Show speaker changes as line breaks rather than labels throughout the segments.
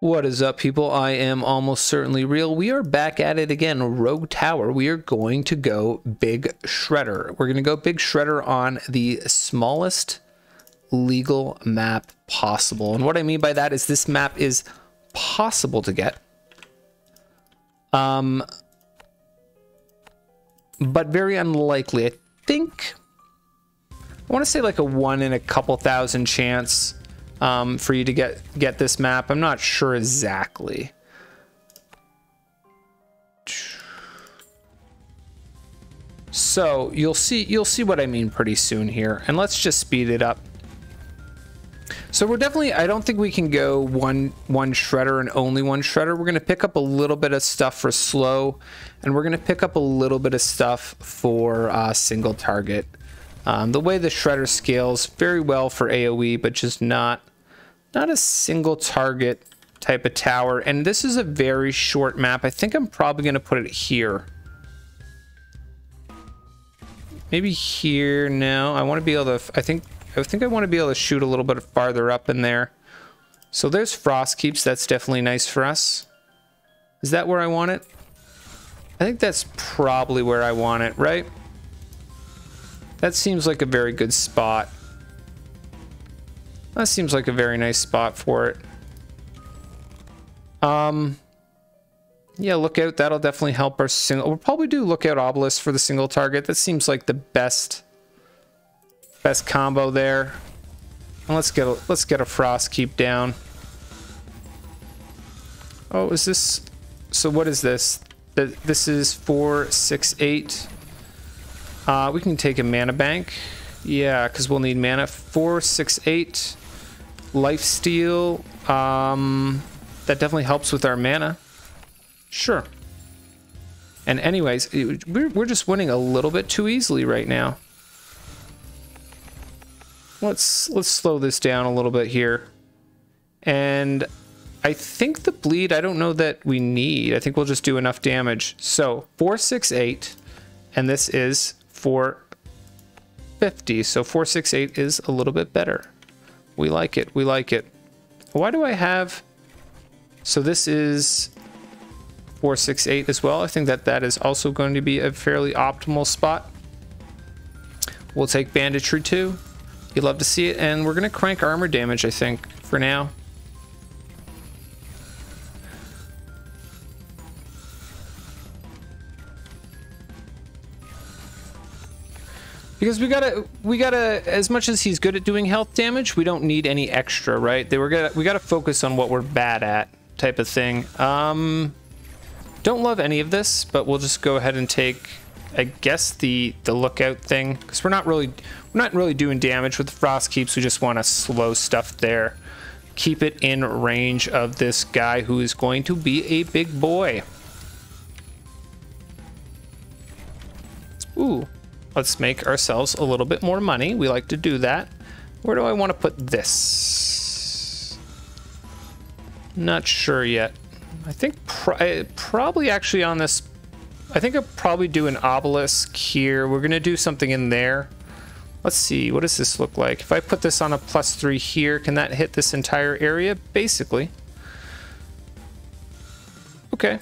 What is up, people? I am almost certainly real. We are back at it again. Rogue Tower. We are going to go Big Shredder. We're going to go Big Shredder on the smallest legal map possible. And what I mean by that is this map is possible to get. But very unlikely. I think I want to say like a 1 in a couple thousand chance for you to get this map. I'm not sure exactly. So you'll see what I mean pretty soon here, and let's just speed it up. So we're definitely, I don't think we can go one shredder and only one shredder. We're going to pick up a little bit of stuff for slow, and we're going to pick up a little bit of stuff for single target. The way the shredder scales very well for AoE, but just not a single target type of tower. And this is a very short map. I think I'm probably going to put it here. Maybe here. No, I want to be able to, I think I want to be able to shoot a little bit farther up in there. So there's Frost Keeps. That's definitely nice for us. Is that where I want it? I think that's probably where I want it, right? That seems like a very good spot. That seems like a very nice spot for it. Yeah, Lookout, that'll definitely help our single. We'll probably do Lookout Obelisk for the single target. That seems like the best combo there. And let's get a Frost Keep down. Oh, is this? So what is this? This is 4, 6, 8. We can take a mana bank. Yeah, because we'll need mana. 4, 6, 8. Lifesteal. That definitely helps with our mana. Sure. And anyways, we're just winning a little bit too easily right now. Let's slow this down a little bit here. And I think the bleed, I don't know that we need. I think we'll just do enough damage. So 4, 6, 8, and this is 450. So 4, 6, 8 is a little bit better. We like it. We like it. Why do I have? So this is 4, 6, 8 as well. I think that is also going to be a fairly optimal spot. We'll take Banditry too. You'd love to see it, and we're going to crank armor damage, I think, for now. Because we gotta, as much as he's good at doing health damage, we don't need any extra, right? We gotta focus on what we're bad at, type of thing. Don't love any of this, but we'll just go ahead and take, I guess, the Lookout thing, because we're not really doing damage with the Frost Keeps. We just want to slow stuff there, keep it in range of this guy who is going to be a big boy. Ooh. Let's make ourselves a little bit more money. We like to do that. Where do I want to put this? Not sure yet. I think probably actually on this. I think I'll probably do an obelisk here. We're going to do something in there. Let's see. What does this look like? If I put this on a +3 here, can that hit this entire area? Basically. Okay.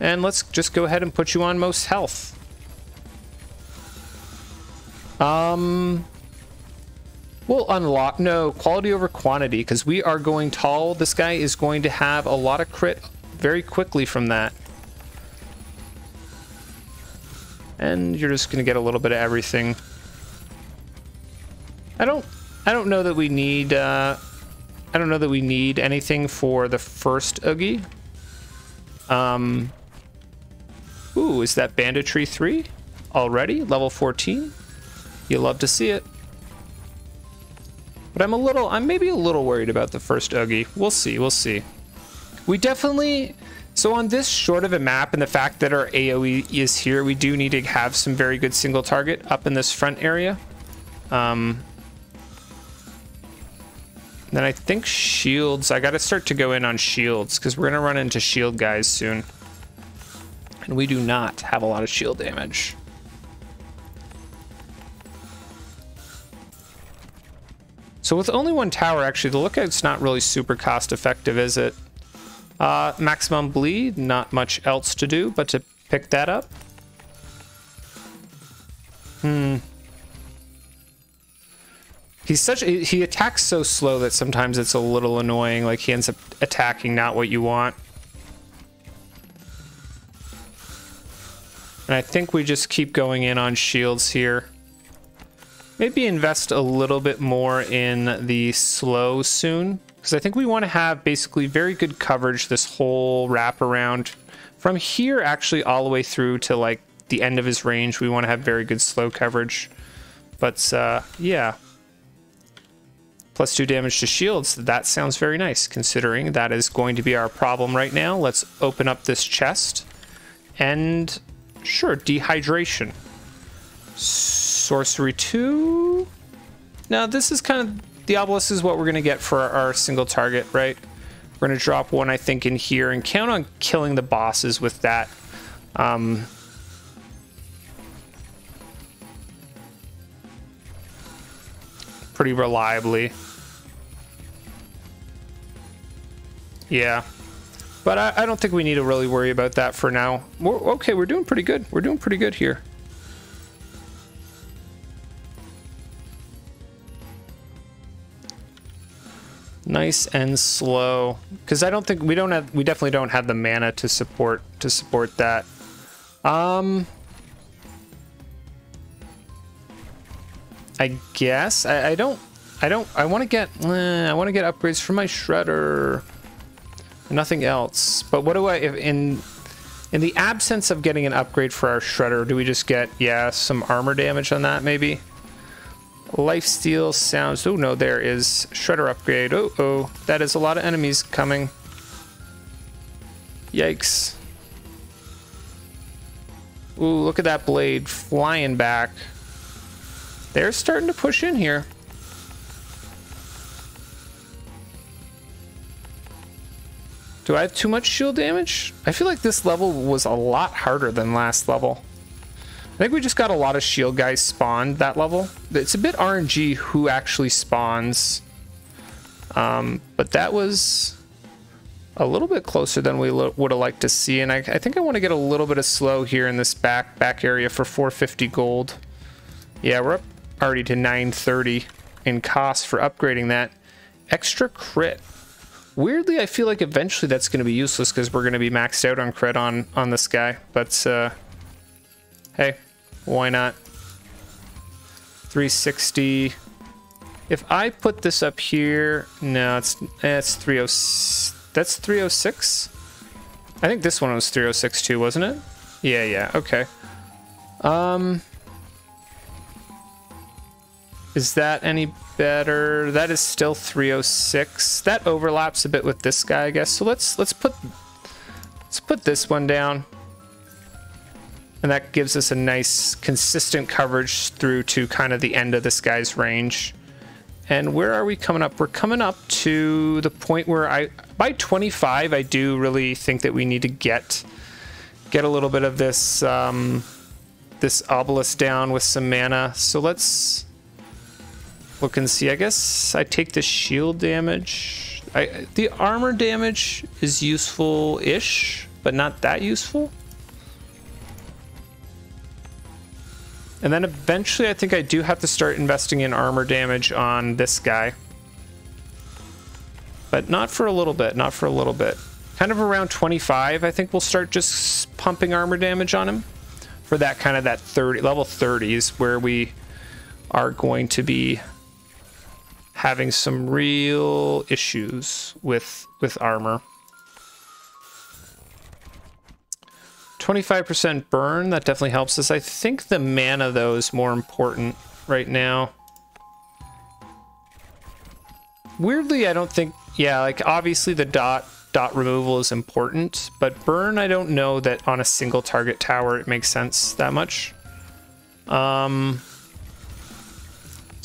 And let's just go ahead and put you on most health. We'll unlock, no, quality over quantity, because we are going tall. This guy is going to have a lot of crit very quickly from that. And you're just going to get a little bit of everything. I don't know that we need, I don't know that we need anything for the first Oogie. Ooh, is that Banditry 3 already? Level 14? You love to see it. But I'm maybe a little worried about the first Oogie. We'll see, we'll see. We definitely, so on this short of a map and the fact that our AoE is here, we do need to have some very good single target up in this front area. Then I think shields, I gotta start to go in on shields because we're gonna run into shield guys soon. And we do not have a lot of shield damage. So with only one tower, actually, the Lookout's not really super cost effective, is it? Maximum bleed, not much else to do but to pick that up. He attacks so slow that sometimes it's a little annoying, like he ends up attacking not what you want. And I think we just keep going in on shields here. Maybe invest a little bit more in the slow soon, because I think we want to have basically very good coverage this whole wraparound. From here, actually, all the way through to like the end of his range, we want to have very good slow coverage. But yeah. +2 damage to shields. That sounds very nice, considering that is going to be our problem right now. Let's open up this chest. And sure, dehydration. Sorcery 2. Now, this is kind of... the obelisk is what we're going to get for our single target, right? We're going to drop one, I think, in here and count on killing the bosses with that. Pretty reliably. Yeah. But I don't think we need to really worry about that for now. Okay, we're doing pretty good. We're doing pretty good here. Nice and slow. Because I don't think we definitely don't have the mana to support that. I guess I want to get upgrades for my shredder. Nothing else. But what do I, if in the absence of getting an upgrade for our shredder, do we just get, yeah, some armor damage on that maybe? Lifesteal sounds, oh no, there is shredder upgrade. Oh, that is a lot of enemies coming. Yikes. Ooh, look at that blade flying back. They're starting to push in here. Do I have too much shield damage? I feel like this level was a lot harder than last level. I think we just got a lot of shield guys spawned that level. It's a bit RNG who actually spawns. But that was a little bit closer than we would have liked to see. And I think I want to get a little bit of slow here in this back area for 450 gold. Yeah, we're up already to 930 in cost for upgrading that. Extra crit. Weirdly, I feel like eventually that's going to be useless because we're going to be maxed out on crit on this guy. But, hey, why not? 360. If I put this up here... No, it's 30... That's 306? I think this one was 306 too, wasn't it? Yeah, okay. Is that any better? That is still 306. That overlaps a bit with this guy, I guess. So let's put this one down. And that gives us a nice consistent coverage through to kind of the end of this guy's range. And where are we coming up? We're coming up to the point where by 25, I do really think that we need to get a little bit of this this obelisk down with some mana. So let's look and see. I guess I take the shield damage. The armor damage is useful-ish, but not that useful. And then eventually I think I do have to start investing in armor damage on this guy. But not for a little bit, not for a little bit. Kind of around 25, I think we'll start just pumping armor damage on him. For that kind of that 30, level 30s where we are going to be having some real issues with armor. 25% burn, that definitely helps us. I think the mana, though, is more important right now. Weirdly, I don't think... Yeah, like, obviously the dot removal is important, but burn, I don't know that on a single target tower it makes sense that much. So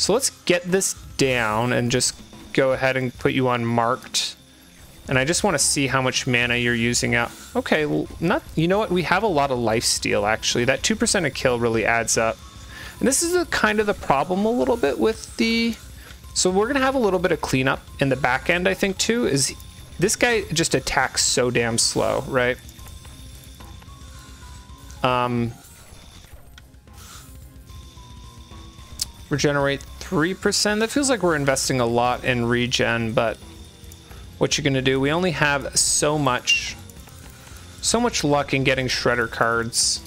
let's get this down and just go ahead and put you on marked. And I just want to see how much mana you're using up. Okay, well, you know what? We have a lot of lifesteal, actually. That 2% of kill really adds up. And this is kind of the problem a little bit with the So we're gonna have a little bit of cleanup in the back end, I think, too, is this guy just attacks so damn slow, right? Regenerate 3%. That feels like we're investing a lot in regen, but what you're gonna do, we only have so much luck in getting shredder cards.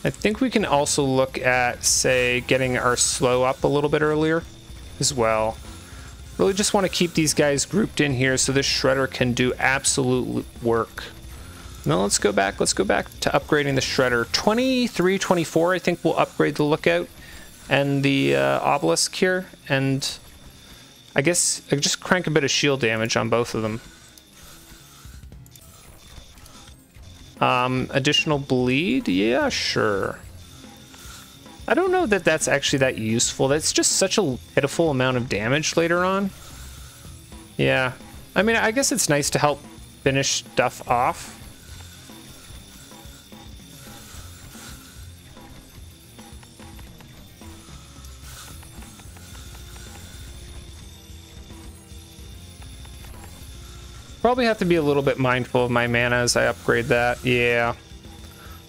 I think we can also look at, say, getting our slow up a little bit earlier as well. Really just want to keep these guys grouped in here so this shredder can do absolute work. Now let's go back to upgrading the shredder. 23, 24, I think we'll upgrade the lookout and the obelisk here. And I guess I just crank a bit of shield damage on both of them. Additional bleed? Yeah, sure. I don't know that that's actually that useful. That's just such a pitiful amount of damage later on. Yeah. I mean, I guess it's nice to help finish stuff off. Probably have to be a little bit mindful of my mana as I upgrade that. Yeah.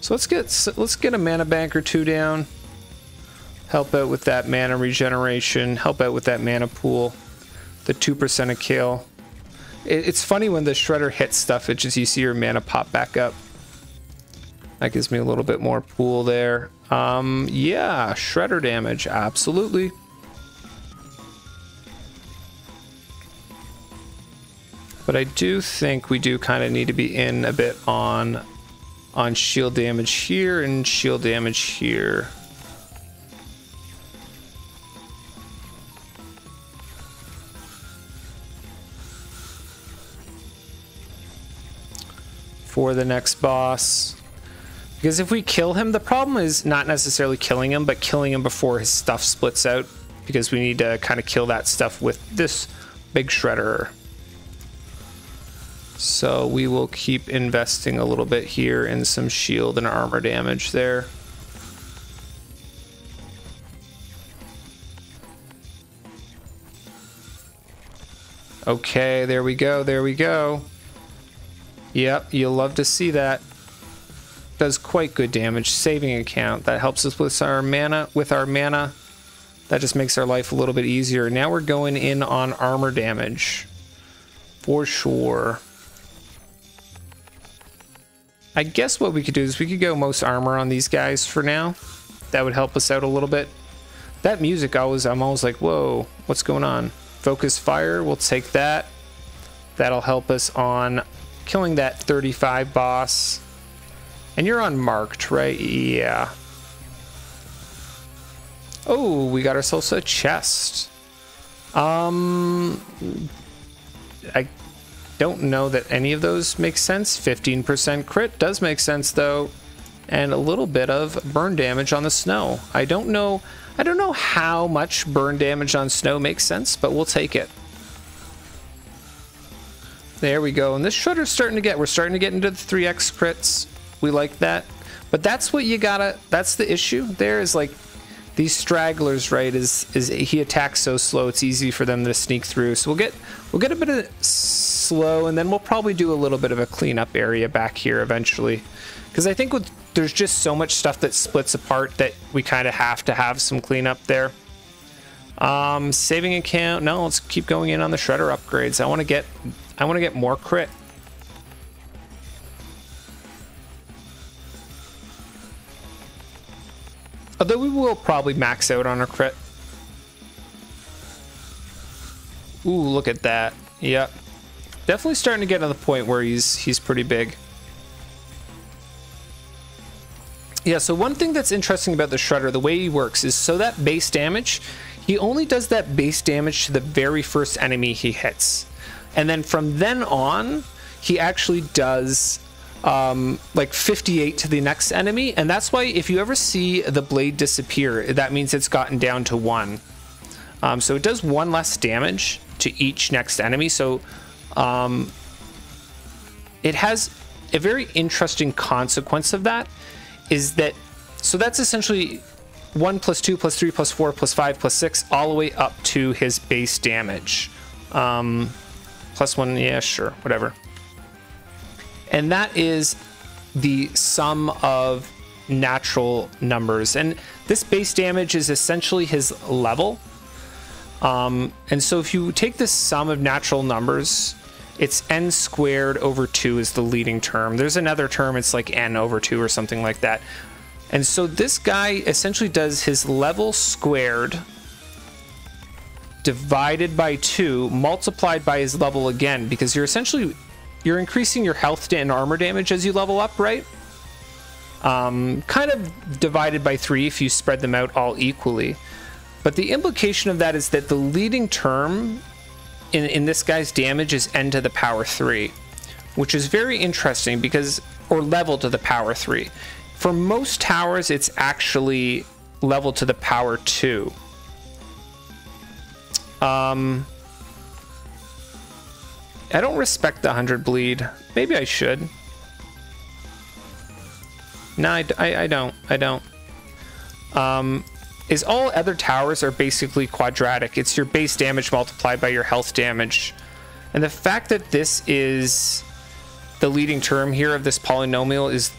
So let's get a mana bank or two down. Help out with that mana regeneration. Help out with that mana pool. The 2% of kill. It's funny when the shredder hits stuff. It just, you see your mana pop back up. That gives me a little bit more pool there. Yeah, shredder damage, absolutely. But I do think we do kind of need to be in a bit on shield damage here and shield damage here. For the next boss. Because if we kill him, the problem is not necessarily killing him, but killing him before his stuff splits out. Because we need to kind of kill that stuff with this big shredder. So we will keep investing a little bit here in some shield and armor damage there. Okay, there we go, there we go. Yep, you'll love to see that. Does quite good damage. Saving account, that helps us with our mana. That just makes our life a little bit easier. Now we're going in on armor damage. For sure. I guess what we could do is we could go most armor on these guys for now. That would help us out a little bit. That music I'm always like, whoa, what's going on? Focus fire, we'll take that. That'll help us on killing that 35 boss. And you're unmarked, right? Yeah. Oh, we got ourselves a chest. I don't know that any of those make sense. 15% crit does make sense though, and a little bit of burn damage on the snow. I don't know how much burn damage on snow makes sense, but we'll take it. There we go. And this shredder's we're starting to get into the 3x crits. We like that. But that's what you gotta, that's the issue there, is like these stragglers, right, is he attacks so slow it's easy for them to sneak through. So we'll get a bit of slow, and then we'll probably do a little bit of a cleanup area back here eventually. Because I think there's just so much stuff that splits apart that we kind of have to have some cleanup there. Saving account, no, let's keep going in on the shredder upgrades. I want to get more crit. Although we will probably max out on our crit. Ooh, look at that. Yep. Definitely starting to get to the point where he's pretty big. Yeah, so one thing that's interesting about the shredder, the way he works, is so that base damage, he only does that base damage to the very first enemy he hits. And then from then on, he actually does like 58 to the next enemy, and that's why if you ever see the blade disappear, that means it's gotten down to 1. So it does 1 less damage to each next enemy. So it has a very interesting consequence of that, is that, so that's essentially 1 plus 2 plus 3 plus 4 plus 5 plus 6 all the way up to his base damage. Plus 1, yeah, sure, whatever. And that is the sum of natural numbers. And this base damage is essentially his level. And so if you take the sum of natural numbers, it's n squared over 2 is the leading term. There's another term, it's like n over 2 or something like that. And so this guy essentially does his level squared divided by 2 multiplied by his level again, because you're increasing your health and armor damage as you level up, right? Kind of divided by 3 if you spread them out all equally. But the implication of that is that the leading term in this guy's damage is n to the power 3, which is very interesting because, or level to the power 3. For most towers, it's actually level to the power 2. I don't respect the 100 bleed. Maybe I should. No, I don't. Is all other towers are basically quadratic. It's your base damage multiplied by your health damage. And the fact that this is the leading term here of this polynomial is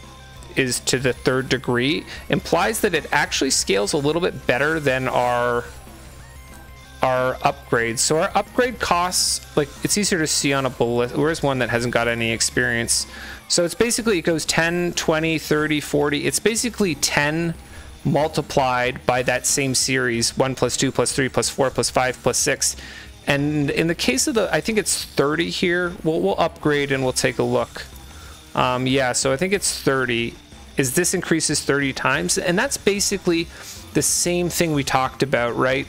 to the 3rd degree implies that it actually scales a little bit better than our upgrades. So our upgrade costs, like, it's easier to see on a bullet. Where's one that hasn't got any experience? So it's basically, it goes 10, 20, 30, 40. It's basically 10 multiplied by that same series, 1 plus 2 plus 3 plus 4 plus 5 plus 6. And in the case of the, I think it's 30 here. We'll upgrade and we'll take a look. Yeah, so I think it's 30. Is this increases 30 times? And that's basically the same thing we talked about, right?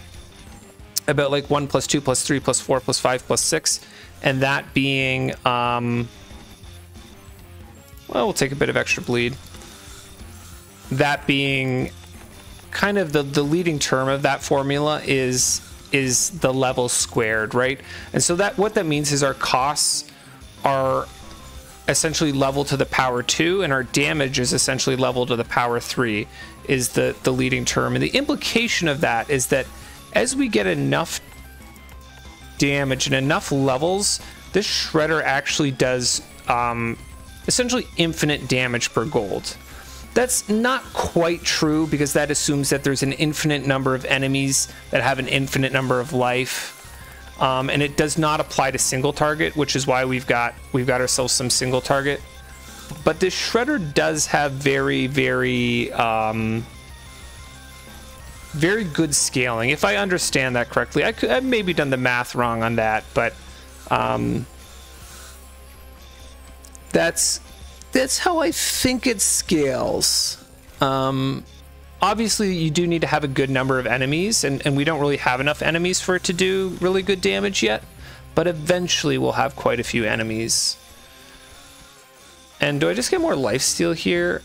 About like 1 plus 2 plus 3 plus 4 plus 5 plus 6. And that being, well, we'll take a bit of extra bleed. That being kind of the leading term of that formula is the level squared, right? And so that what that means is our costs are essentially level to the power 2 and our damage is essentially level to the power 3 is the leading term. And the implication of that is that as we get enough damage and enough levels, this shredder actually does essentially infinite damage per gold. That's not quite true because that assumes that there's an infinite number of enemies that have an infinite number of life. And it does not apply to single target, which is why we've got ourselves some single target. But this shredder does have very, very, very good scaling. If I understand that correctly, I've maybe done the math wrong on that, but that's how I think it scales. Obviously, you do need to have a good number of enemies, and we don't really have enough enemies for it to do really good damage yet, but eventually we'll have quite a few enemies. And do I just get more lifesteal here?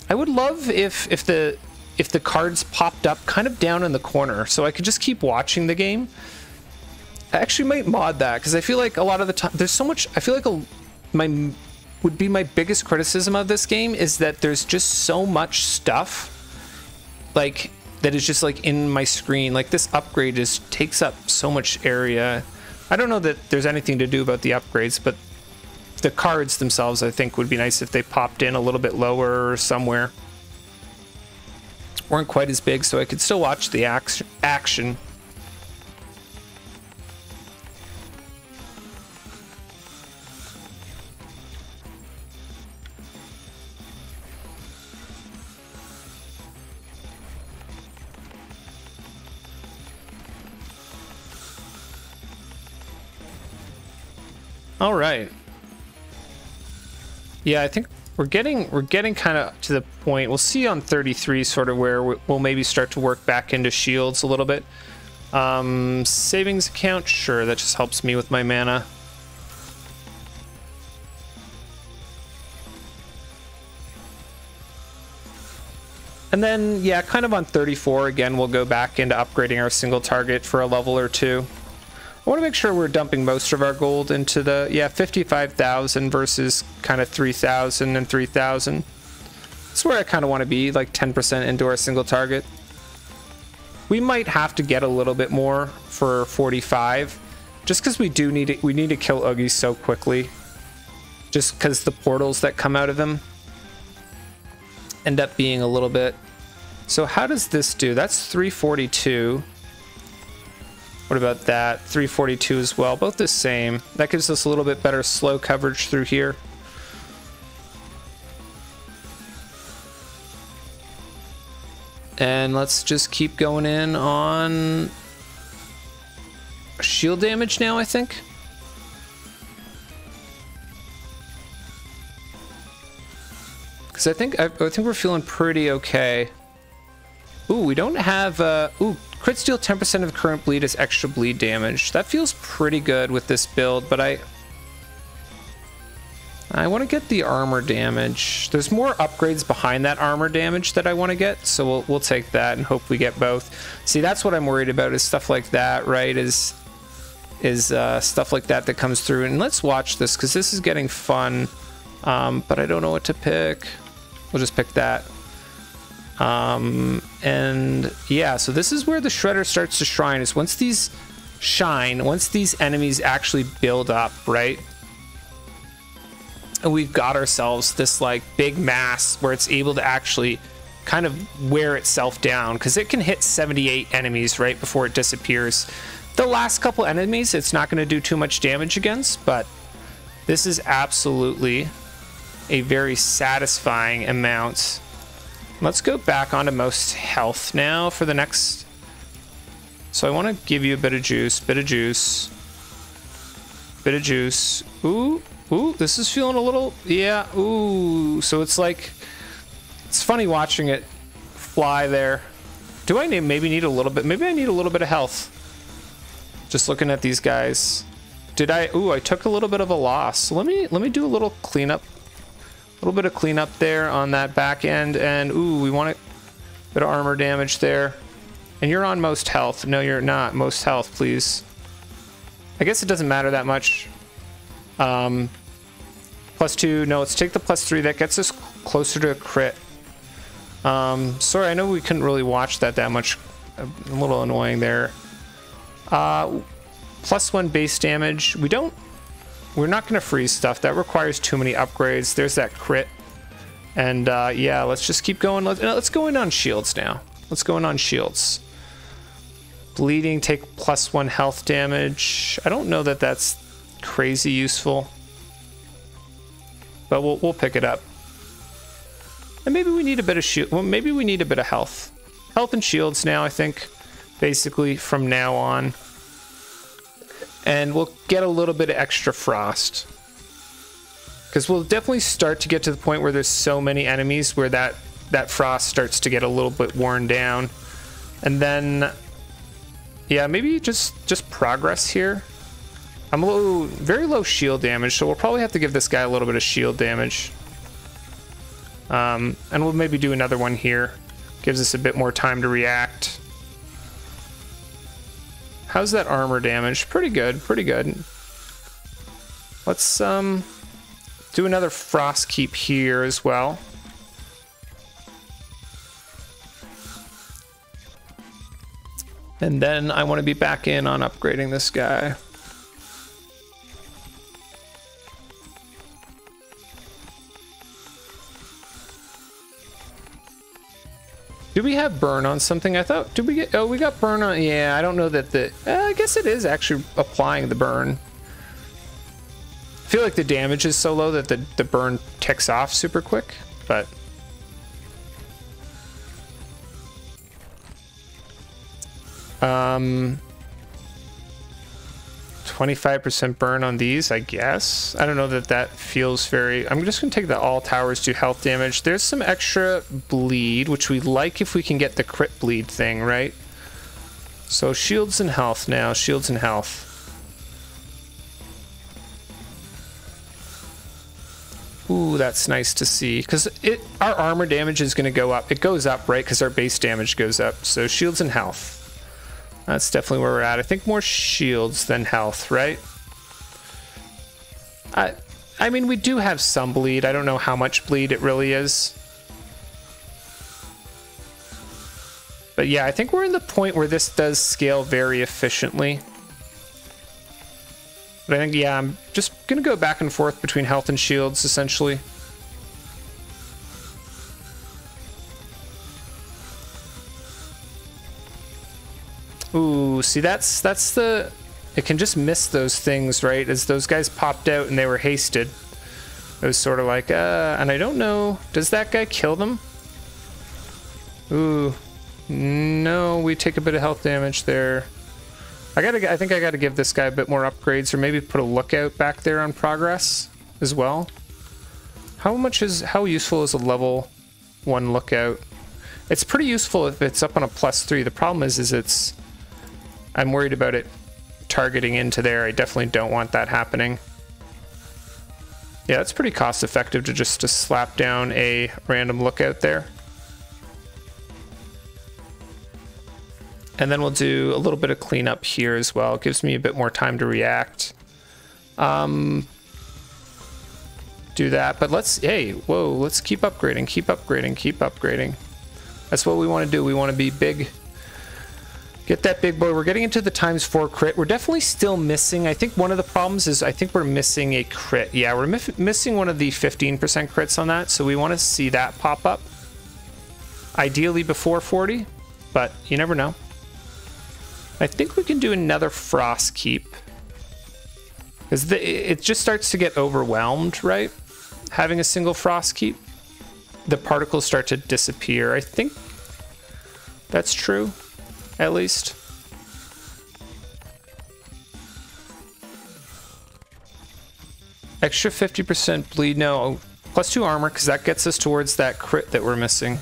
I would love if the cards popped up kind of down in the corner, so I could just keep watching the game. I actually might mod that, because I feel like a lot of the time, there's so much, I feel like my biggest criticism of this game is that there's just so much stuff like that is just like in my screen. Like this upgrade takes up so much area. I don't know that there's anything to do about the upgrades, but the cards themselves I think would be nice if they popped in a little bit lower or somewhere. Weren't quite as big, so I could still watch the action. All right. Yeah, I think we're getting kind of to the point. We'll see on 33 sort of where we'll maybe start to work back into shields a little bit. Savings account, sure, that just helps me with my mana. And then, yeah, kind of on 34 again, we'll go back into upgrading our single target for a level or two. I want to make sure we're dumping most of our gold into the, yeah, 55,000 versus kind of 3,000 and 3,000. That's where I kind of want to be, like 10% into our single target. We might have to get a little bit more for 45, just because we need to kill Oogie so quickly. Just because the portals that come out of him end up being a little bit. So how does this do? That's 342. What about that? 342 as well. Both the same. That gives us a little bit better slow coverage through here. And let's just keep going in on shield damage now, I think. Because I think we're feeling pretty okay. Ooh, we don't have ooh, crit steal 10% of current bleed is extra bleed damage. That feels pretty good with this build, but I want to get the armor damage. There's more upgrades behind that armor damage that I want to get, so we'll take that and hope we get both. See, that's what I'm worried about, is stuff like that, right? Is stuff like that comes through. And let's watch this, because this is getting fun, but I don't know what to pick. We'll just pick that. And yeah, so this is where the Shredder starts to shine, is once these shine, once these enemies actually build up, right? And we've got ourselves this like big mass where it's able to actually kind of wear itself down, because it can hit 78 enemies right before it disappears. The last couple enemies it's not going to do too much damage against, but this is absolutely a very satisfying amount. Let's go back onto most health now for the next. So I want to give you a bit of juice, bit of juice. Ooh, this is feeling a little, yeah, ooh. So it's like, it's funny watching it fly there. Do I maybe need a little bit, maybe I need a little bit of health. Just looking at these guys. Ooh, I took a little bit of a loss. Let me do a little cleanup. A little bit of cleanup there on that back end, and ooh, we want a bit of armor damage there. And you're on most health. No, you're not. Most health, please. I guess it doesn't matter that much. +2. No, let's take the +3. That gets us closer to a crit. Sorry, I know we couldn't really watch that much. A little annoying there. +1 base damage. We're not going to freeze stuff. That requires too many upgrades. There's that crit. And yeah, let's just keep going. Let's go in on shields now. Let's go in on shields. Bleeding, take +1 health damage. I don't know that that's crazy useful, but we'll pick it up. And maybe we need a bit of shield. Well, maybe we need a bit of health. Health and shields now, I think, basically from now on. And we'll get a little bit of extra frost, because we'll definitely start to get to the point where there's so many enemies where that frost starts to get a little bit worn down. And then, yeah, maybe just progress here. I'm very low shield damage, so we'll probably have to give this guy a little bit of shield damage. And we'll maybe do another one here. Gives us a bit more time to react. How's that armor damage? Pretty good, pretty good. Let's do another frost keep here as well. And then I want to be back in on upgrading this guy. Do we have burn on something? I thought, did we get, oh, we got burn on, yeah, I don't know that I guess it is actually applying the burn. I feel like the damage is so low that the burn ticks off super quick, but. 25% burn on these, I guess. I don't know that that feels very... I'm just going to take the all towers do health damage. There's some extra bleed, which we like if we can get the crit bleed thing, right? So shields and health now. Shields and health. Ooh, that's nice to see. Because our armor damage is going to go up. It goes up, right? Because our base damage goes up. So shields and health. That's definitely where we're at. I think more shields than health, right? I mean, we do have some bleed. I don't know how much bleed it really is. But yeah, I think we're in the point where this does scale very efficiently. But I think, yeah, I'm just going to go back and forth between health and shields, essentially. Ooh, see, that's the... It can just miss those things, right? As those guys popped out and they were hasted. It was sort of like, and I don't know. Does that guy kill them? Ooh. No, we take a bit of health damage there. I think I gotta give this guy a bit more upgrades, or maybe put a lookout back there on progress as well. How useful is a level 1 lookout? It's pretty useful if it's up on a +3. The problem is I'm worried about it targeting into there. I definitely don't want that happening. Yeah, it's pretty cost effective to just slap down a random lookout there. And then we'll do a little bit of cleanup here as well. It gives me a bit more time to react. Do that, but let's keep upgrading, keep upgrading, keep upgrading. That's what we want to do. We want to be big. Get that big boy. We're getting into the ×4 crit. We're definitely still missing. I think one of the problems is I think we're missing a crit. Yeah, we're missing one of the 15% crits on that, so we want to see that pop up. Ideally before 40, but you never know. I think we can do another Frost Keep. Because it just starts to get overwhelmed, right? Having a single Frost Keep. The particles start to disappear. I think that's true, at least. Extra 50% bleed. No, +2 armor, because that gets us towards that crit that we're missing.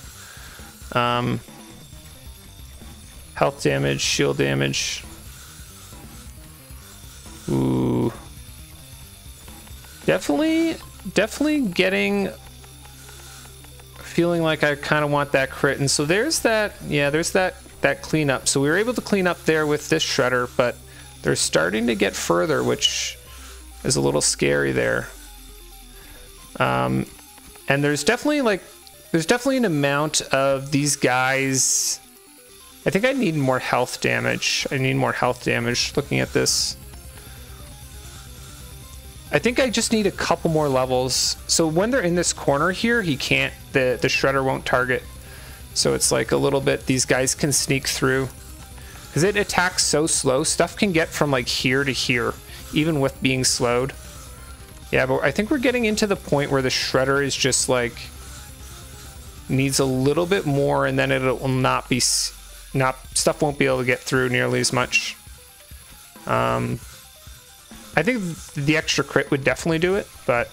Health damage, shield damage. Ooh. Definitely feeling like I kind of want that crit. And so there's that, yeah, there's that cleanup. So we were able to clean up there with this shredder, but they're starting to get further, which is a little scary there. And there's definitely an amount of these guys. I think I need more health damage. I need more health damage looking at this. I think I just need a couple more levels. So when they're in this corner here, he can't, the shredder won't target. So it's like a little bit, these guys can sneak through. Because it attacks so slow, stuff can get from like here to here, even with being slowed. Yeah, but I think we're getting into the point where the shredder is just like, needs a little bit more, and then it will not be, stuff won't be able to get through nearly as much. I think the extra crit would definitely do it, but...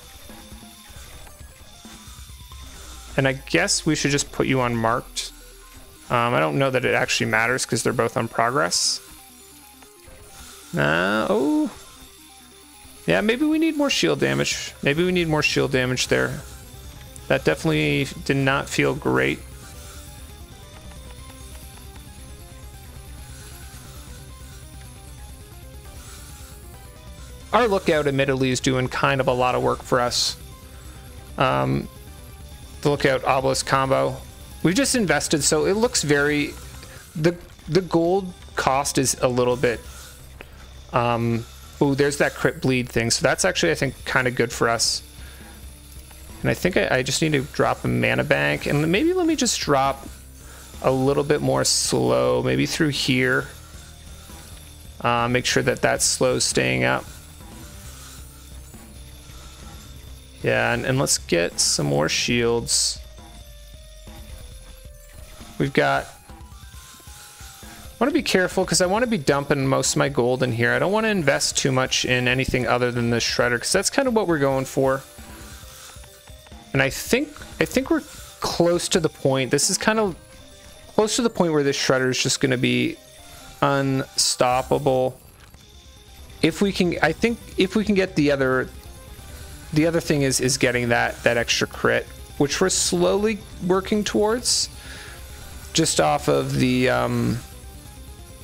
And I guess we should just put you on marked. I don't know that it actually matters because they're both on progress. Oh. Yeah, maybe we need more shield damage. Maybe we need more shield damage there. That definitely did not feel great. Our lookout, admittedly, is doing kind of a lot of work for us. The lookout obelisk combo. We've just invested, so it looks very... The gold cost is a little bit... Oh, there's that crit bleed thing. So that's actually, I think, kind of good for us. And I think I just need to drop a mana bank. And maybe let me just drop a little bit more slow. Maybe through here. Make sure that that slow's staying up. Yeah, and let's get some more shields. We've got... I want to be careful because I want to be dumping most of my gold in here. I don't want to invest too much in anything other than the shredder because that's kind of what we're going for. And I think we're close to the point. This is kind of close to the point where this shredder is just going to be unstoppable. If we can, I think if we can get the other thing is getting that extra crit, which we're slowly working towards. Just off of the,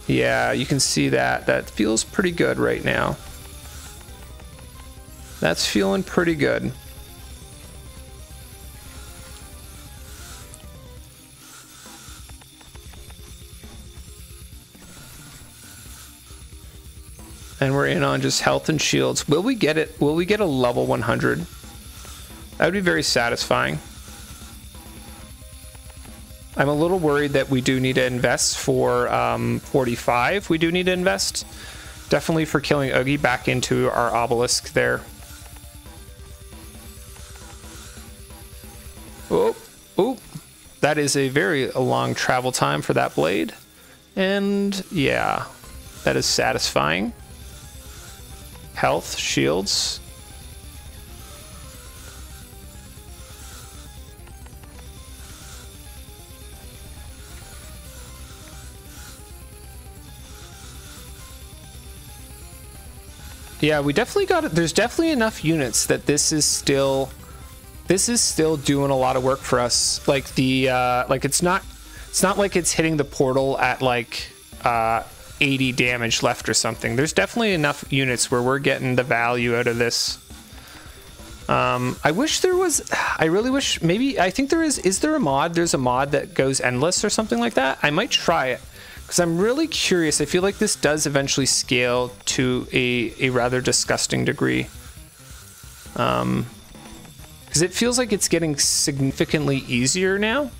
yeah, you can see that. That feels pretty good right now. That's feeling pretty good. And we're in on just health and shields. Will we get it? Will we get a level 100? That would be very satisfying. I'm a little worried that we do need to invest for 45. We do need to invest. Definitely for killing Oogie back into our obelisk there. Oh, oh. That is a very long travel time for that blade. And yeah, that is satisfying. Health, shields. Yeah, we definitely got it. There's definitely enough units that this is still doing a lot of work for us. Like the like it's not like it's hitting the portal at like 80 damage left or something. There's definitely enough units where we're getting the value out of this. I wish there was, I really wish, maybe, I think there is there a mod? There's a mod that goes endless or something like that. I might try it because I'm really curious. I feel like this does eventually scale to a rather disgusting degree. Because it feels like it's getting significantly easier now.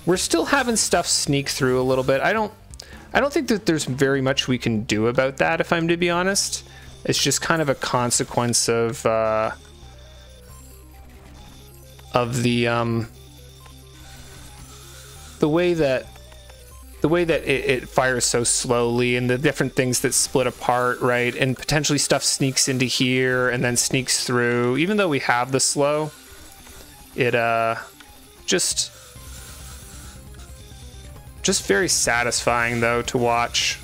We're still having stuff sneak through a little bit. I don't think that there's very much we can do about that, if I'm to be honest. It's just kind of a consequence of the way that it fires so slowly, and the different things that split apart, right? And potentially stuff sneaks into here and then sneaks through. Even though we have the slow, it just very satisfying though to watch.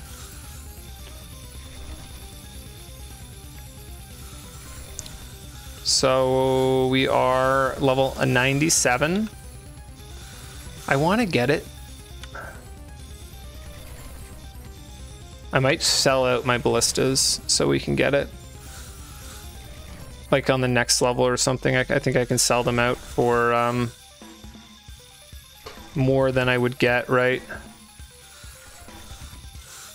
So we are level 97. I want to get it. I might sell out my ballistas so we can get it. Like on the next level or something. I think I can sell them out for more than I would get, right?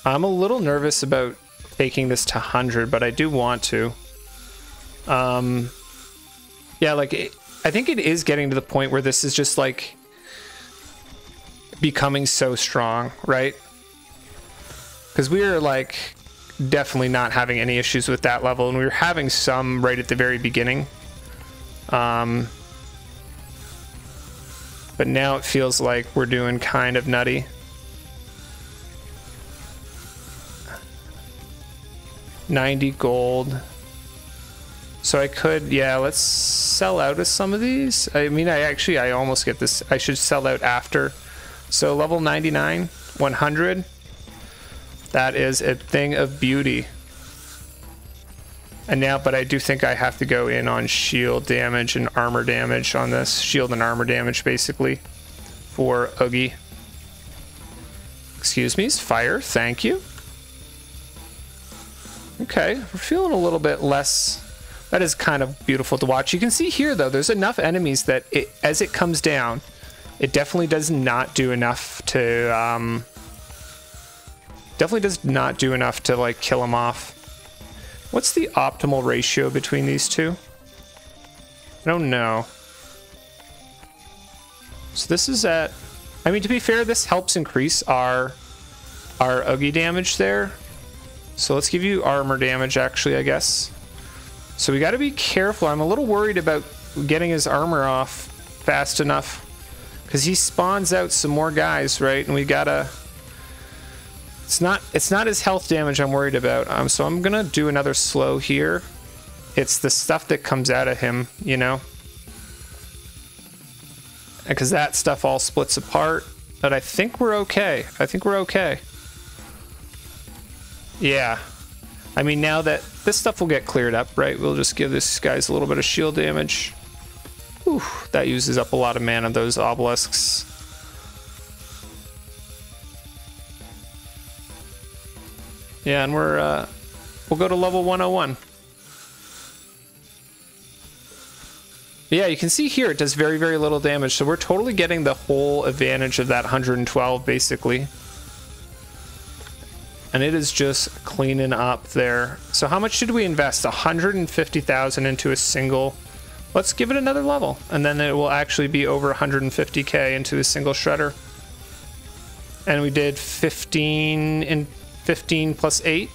I'm a little nervous about taking this to 100, but I do want to. Yeah, like I think it is getting to the point where this is just like becoming so strong, right? Because we are like definitely not having any issues with that level, and we were having some right at the very beginning. But now it feels like we're doing kind of nutty. $90 gold. So I could, yeah, let's sell out of some of these. I mean, I almost get this. I should sell out after. So level 99, 100. That is a thing of beauty. And now, but I do think I have to go in on shield damage and armor damage on this. Shield and armor damage, basically, for Oogie. Excuse me, fire, thank you. Okay, we're feeling a little bit less. That is kind of beautiful to watch. You can see here, though, there's enough enemies that as it comes down, it definitely does not do enough to, like, kill them off. What's the optimal ratio between these two? I don't know. So this is at, I mean, to be fair, this helps increase our Oogie damage there. So let's give you armor damage, actually, I guess. So we got to be careful. I'm a little worried about getting his armor off fast enough, because he spawns out some more guys, right? And we gotta. It's not his health damage I'm worried about. So I'm gonna do another slow here. It's the stuff that comes out of him, you know, because that stuff all splits apart. But I think we're okay. I think we're okay. Yeah. I mean, now that this stuff will get cleared up, right? We'll just give this guys a little bit of shield damage. Whew, that uses up a lot of mana, those obelisks. Yeah, and we'll go to level 101. Yeah, you can see here it does very, very little damage, so we're totally getting the whole advantage of that 112, basically. and it is just cleaning up there. So how much did we invest? 150,000 into a single. Let's give it another level, and then it will actually be over 150k into a single shredder. And we did 15 and 15 plus 8.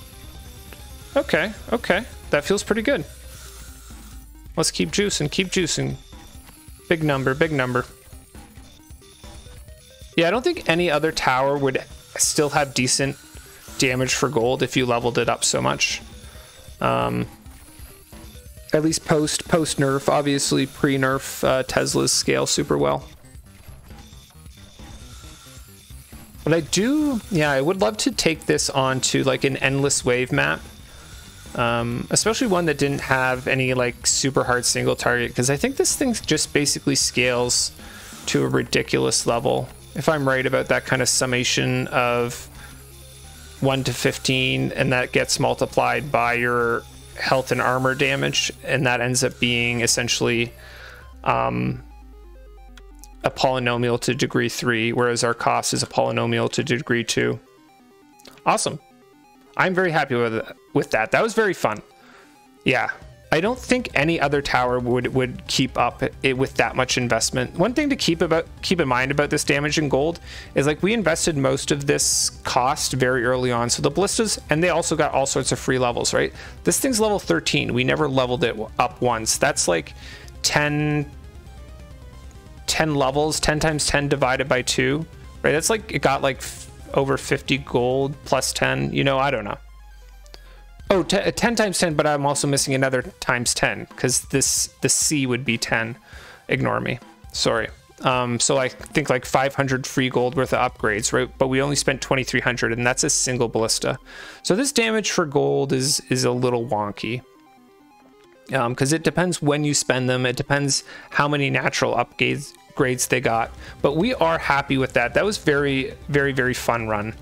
Okay, okay, that feels pretty good. Let's keep juicing, keep juicing. Big number, big number. Yeah, I don't think any other tower would still have decent damage for gold if you leveled it up so much. At least post nerf. Obviously pre-nerf Tesla's scale super well. But I do, yeah, I would love to take this onto like an endless wave map. Especially one that didn't have any like super hard single target, because I think this thing just basically scales to a ridiculous level. If I'm right about that kind of summation of 1 to 15, and that gets multiplied by your health and armor damage, and that ends up being essentially a polynomial to degree 3, whereas our cost is a polynomial to degree 2. Awesome. I'm very happy with that. That was very fun. Yeah. I don't think any other tower would keep up it with that much investment. One thing to keep in mind about this damage in gold is like we invested most of this cost very early on. So the ballistas, and they also got all sorts of free levels, right? This thing's level 13. We never leveled it up once. That's like 10 levels, 10 times 10 divided by 2, right? That's like, it got like over 50 gold plus 10, you know, I don't know. Oh, 10 times 10, but I'm also missing another times 10 because the C would be 10. Ignore me. Sorry. So I think like 500 free gold worth of upgrades, right? But we only spent 2,300, and that's a single ballista. So this damage for gold is a little wonky. Because it depends when you spend them. It depends how many natural upgrades they got. But we are happy with that. That was very, very, very fun run.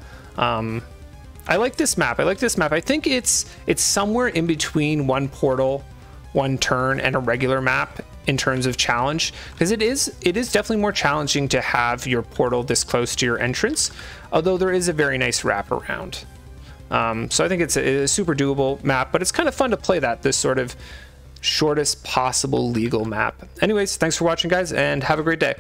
I like this map. I think it's somewhere in between one portal, one turn, and a regular map in terms of challenge, because it is definitely more challenging to have your portal this close to your entrance, although there is a very nice wraparound. So I think it's a super doable map, but it's kind of fun to play this sort of shortest possible legal map. Anyways, thanks for watching, guys, and have a great day.